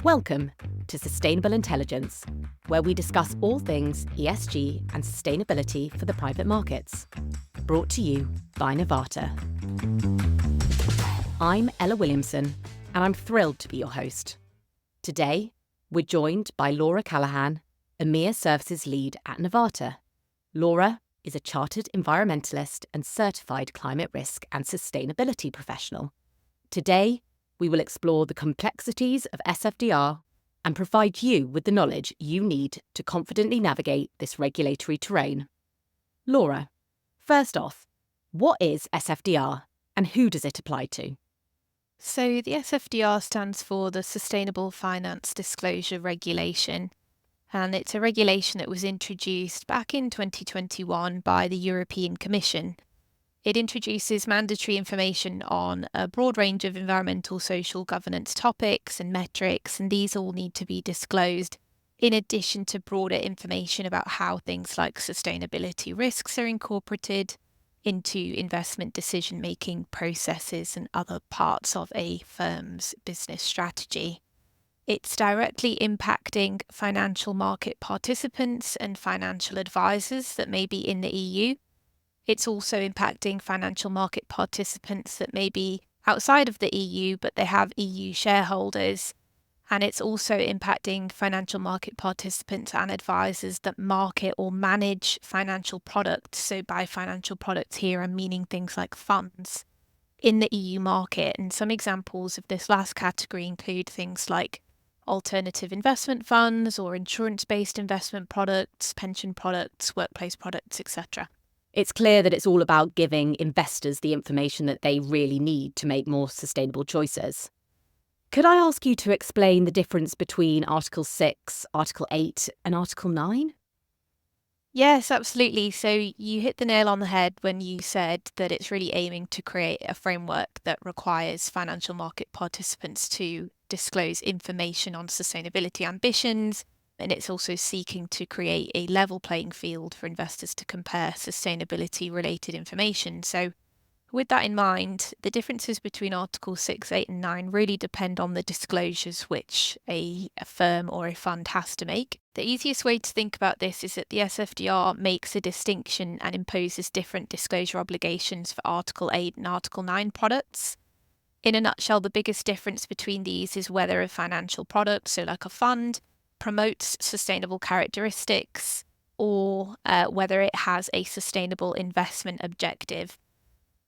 Welcome to Sustainable Intelligence, where we discuss all things ESG and sustainability for the private markets. Brought to you by Novata. I'm Ella Williamson, and I'm thrilled to be your host. Today, we're joined by Laura Callaghan, EMEA Services Lead at Novata. Laura is a chartered environmentalist and certified climate risk and sustainability professional. Today, we will explore the complexities of SFDR and provide you with the knowledge you need to confidently navigate this regulatory terrain. Laura, first off, what is SFDR and who does it apply to? So the SFDR stands for the Sustainable Finance Disclosure Regulation, and it's a regulation that was introduced back in 2021 by the European Commission. It introduces mandatory information on a broad range of environmental, social, governance topics and metrics, and these all need to be disclosed, in addition to broader information about how things like sustainability risks are incorporated into investment decision-making processes and other parts of a firm's business strategy. It's directly impacting financial market participants and financial advisors that may be in the EU. It's also impacting financial market participants that may be outside of the EU, but they have EU shareholders. And it's also impacting financial market participants and advisors that market or manage financial products. So by financial products here, I'm meaning things like funds in the EU market. And some examples of this last category include things like alternative investment funds or insurance-based investment products, pension products, workplace products, etc. It's clear that it's all about giving investors the information that they really need to make more sustainable choices. Could I ask you to explain the difference between Article 6, Article 8 and Article 9? Yes, absolutely. So you hit the nail on the head when you said that it's really aiming to create a framework that requires financial market participants to disclose information on sustainability ambitions, and it's also seeking to create a level playing field for investors to compare sustainability-related information. So with that in mind, the differences between Articles 6, 8 and 9 really depend on the disclosures which a firm or a fund has to make. The easiest way to think about this is that the SFDR makes a distinction and imposes different disclosure obligations for Article 8 and Article 9 products. In a nutshell, the biggest difference between these is whether a financial product, so like a fund, promotes sustainable characteristics or whether it has a sustainable investment objective.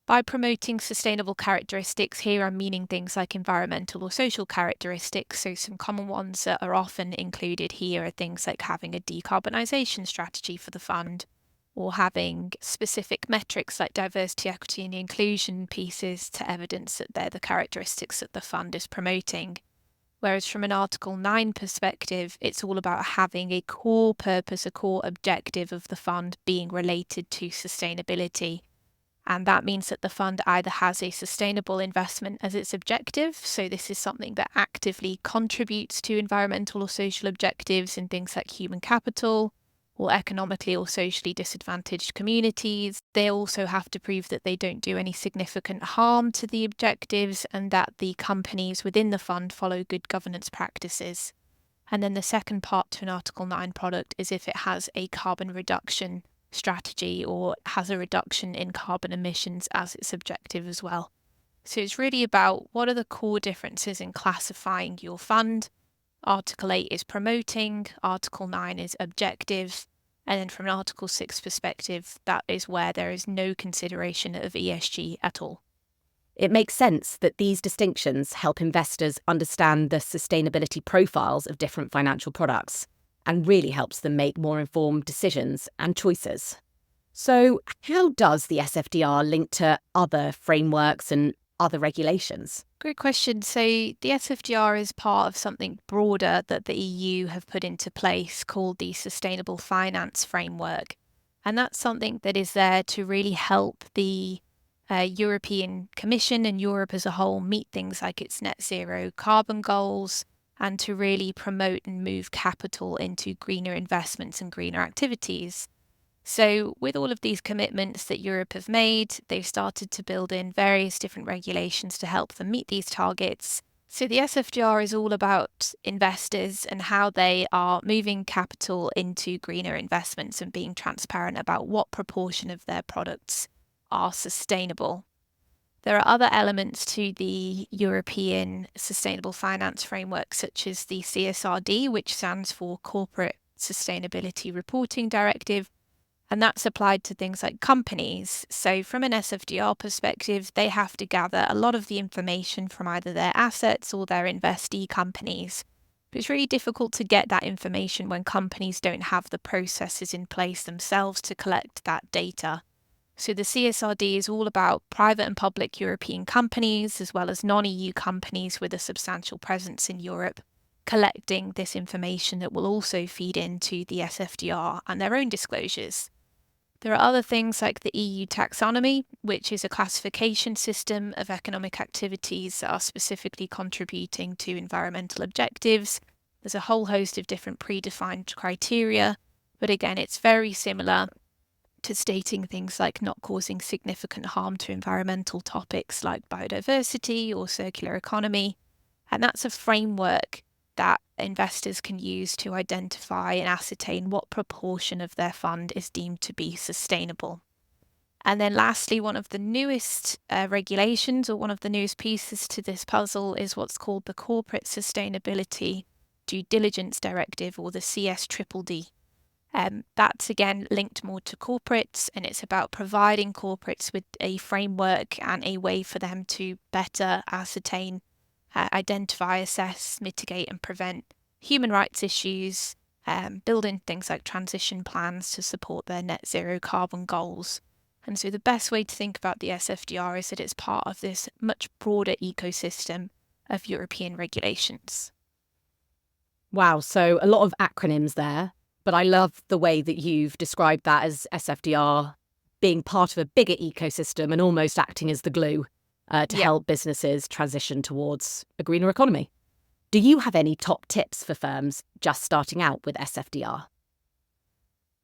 By promoting sustainable characteristics, here I'm meaning things like environmental or social characteristics. So some common ones that are often included here are things like having a decarbonisation strategy for the fund, or having specific metrics like diversity, equity and inclusion pieces to evidence that they're the characteristics that the fund is promoting. Whereas from an Article 9 perspective, it's all about having a core purpose, a core objective of the fund being related to sustainability. And that means that the fund either has a sustainable investment as its objective, so this is something that actively contributes to environmental or social objectives in things like human capital or economically or socially disadvantaged communities. They also have to prove that they don't do any significant harm to the objectives and that the companies within the fund follow good governance practices. And then the second part to an Article 9 product is if it has a carbon reduction strategy or has a reduction in carbon emissions as its objective as well. So it's really about what are the core differences in classifying your fund. Article 8 is promoting, Article 9 is objective, and then from an Article 6 perspective, that is where there is no consideration of ESG at all. It makes sense that these distinctions help investors understand the sustainability profiles of different financial products and really helps them make more informed decisions and choices. So, how does the SFDR link to other frameworks and other regulations? Great question. So the SFDR is part of something broader that the EU have put into place called the Sustainable Finance Framework. And that's something that is there to really help the European Commission and Europe as a whole meet things like its net zero carbon goals and to really promote and move capital into greener investments and greener activities. So with all of these commitments that Europe have made, they've started to build in various different regulations to help them meet these targets. So the SFDR is all about investors and how they are moving capital into greener investments and being transparent about what proportion of their products are sustainable. There are other elements to the European Sustainable Finance Framework, such as the CSRD, which stands for Corporate Sustainability Reporting Directive, and that's applied to things like companies. So from an SFDR perspective, they have to gather a lot of the information from either their assets or their investee companies. But it's really difficult to get that information when companies don't have the processes in place themselves to collect that data. So the CSRD is all about private and public European companies, as well as non-EU companies with a substantial presence in Europe, collecting this information that will also feed into the SFDR and their own disclosures. There are other things like the EU Taxonomy, which is a classification system of economic activities that are specifically contributing to environmental objectives. There's a whole host of different predefined criteria, but again, it's very similar to stating things like not causing significant harm to environmental topics like biodiversity or circular economy. And that's a framework that investors can use to identify and ascertain what proportion of their fund is deemed to be sustainable. And then lastly, one of the newest regulations or one of the newest pieces to this puzzle is what's called the Corporate Sustainability Due Diligence Directive, or the CSDDD. That's again linked more to corporates, and it's about providing corporates with a framework and a way for them to better ascertain, identify, assess, mitigate, and prevent human rights issues, building things like transition plans to support their net zero carbon goals. And so the best way to think about the SFDR is that it's part of this much broader ecosystem of European regulations. Wow, so a lot of acronyms there, but I love the way that you've described that as SFDR being part of a bigger ecosystem and almost acting as the glue to help businesses transition towards a greener economy. Do you have any top tips for firms just starting out with SFDR?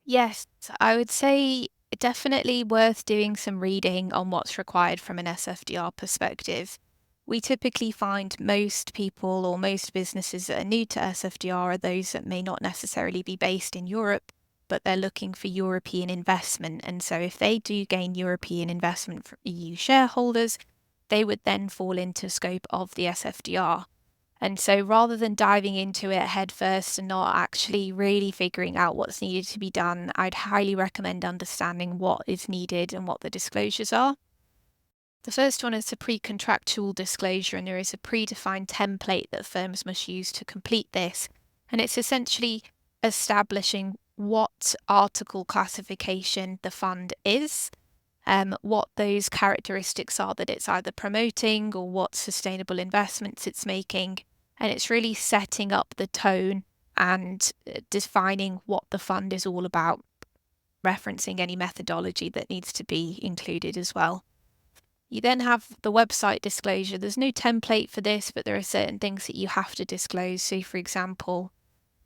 Yes, I would say definitely worth doing some reading on what's required from an SFDR perspective. We typically find most people or most businesses that are new to SFDR are those that may not necessarily be based in Europe, but they're looking for European investment. And so if they do gain European investment from EU shareholders, they would then fall into scope of the SFDR. And so rather than diving into it headfirst and not actually really figuring out what's needed to be done, I'd highly recommend understanding what is needed and what the disclosures are. The first one is a pre-contractual disclosure, and there is a predefined template that firms must use to complete this. And it's essentially establishing what article classification the fund is, what those characteristics are that it's either promoting or what sustainable investments it's making. And it's really setting up the tone and defining what the fund is all about, referencing any methodology that needs to be included as well. You then have the website disclosure. There's no template for this, but there are certain things that you have to disclose. So, for example,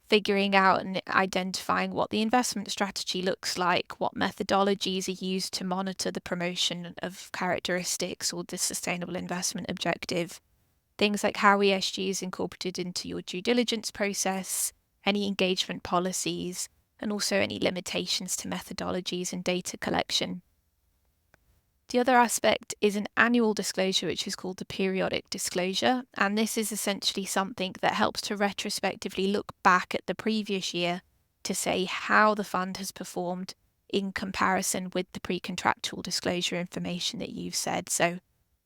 figuring out and identifying what the investment strategy looks like, what methodologies are used to monitor the promotion of characteristics or the sustainable investment objective, things like how ESG is incorporated into your due diligence process, any engagement policies, and also any limitations to methodologies and data collection. The other aspect is an annual disclosure, which is called the periodic disclosure. And this is essentially something that helps to retrospectively look back at the previous year to say how the fund has performed in comparison with the pre-contractual disclosure information that you've said. So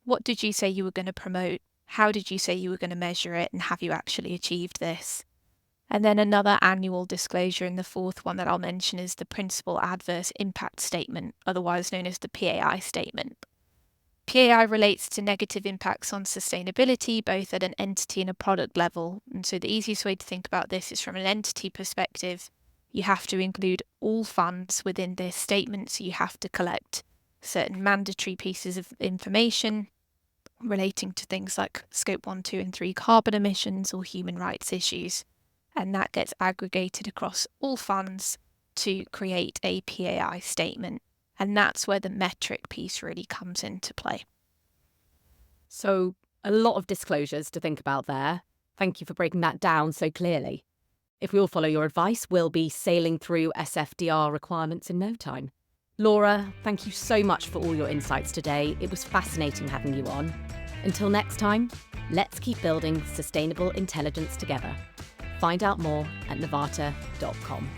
what did you say you were going to promote? How did you say you were going to measure it? And have you actually achieved this? And then another annual disclosure, and the fourth one that I'll mention is the Principal Adverse Impact Statement, otherwise known as the PAI statement. PAI relates to negative impacts on sustainability, both at an entity and a product level. And so the easiest way to think about this is from an entity perspective. You have to include all funds within this statement, so you have to collect certain mandatory pieces of information relating to things like Scope 1, 2, and 3 carbon emissions or human rights issues. And that gets aggregated across all funds to create a PAI statement. And that's where the metric piece really comes into play. So A lot of disclosures to think about there. Thank you for breaking that down so clearly. If we all follow your advice, we'll be sailing through SFDR requirements in no time. Laura, thank you so much for all your insights today. It was fascinating having you on. Until next time, let's keep building sustainable intelligence together. Find out more at novata.com.